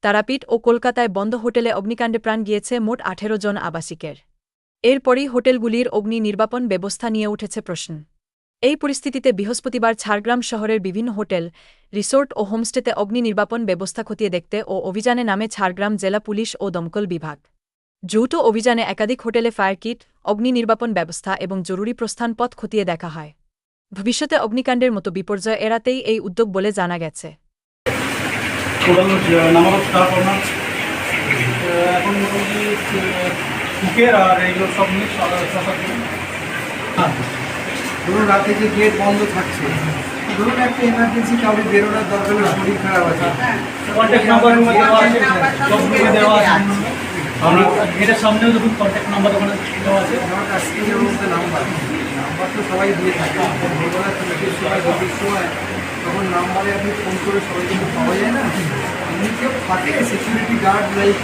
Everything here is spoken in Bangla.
তারাপীঠ ও কলকাতায় বন্ধ হোটেলে অগ্নিকাণ্ডে প্রাণ গিয়েছে মোট ১৮ জন আবাসিকের। এরপরই হোটেলগুলির অগ্নি নির্বাপন ব্যবস্থা নিয়ে উঠেছে প্রশ্ন। এই পরিস্থিতিতে বৃহস্পতিবার ঝাড়গ্রাম শহরের বিভিন্ন হোটেল, রিসোর্ট ও হোমস্টেতে অগ্নি নির্বাপন ব্যবস্থা খতিয়ে দেখতে ও অভিযানে নামে ঝাড়গ্রাম জেলা পুলিশ ও দমকল বিভাগ। যৌথ অভিযানে একাধিক হোটেলে ফায়ার কিট, অগ্নি নির্বাপন ব্যবস্থা এবং জরুরি প্রস্থান পথ খতিয়ে দেখা হয়। ভবিষ্যতে অগ্নিকাণ্ডের মতো বিপর্যয় এড়াতেই এই উদ্যোগ বলে জানা গেছে। এখন মোটামুটি কুকের আর এইগুলো সব মিক্স ধরুন রাতে যে গেট বন্ধ থাকছে, ধরুন একটা এমার্জেন্সি কাউকে বেরোনোর দরকার হলে, শরীর খারাপ আছে, কন্ট্যাক্ট নাম্বার দেওয়া আছে, সব দেওয়া আছে। আমরা গেটের সামনেও দেখুন কন্ট্যাক্ট নাম্বার ওখানে দেওয়া আছে। আমার কাছ থেকে যেমন নাম্বার তো সবাই দিয়ে থাকে, ভোরবেলা তিনটের সময় দুটোর সময়, তখন নাম্বারে আপনি ফোন করে সবাই কিন্তু পাওয়া যায় না। এমনি কেউ থাকে সিকিউরিটি গার্ড লাইক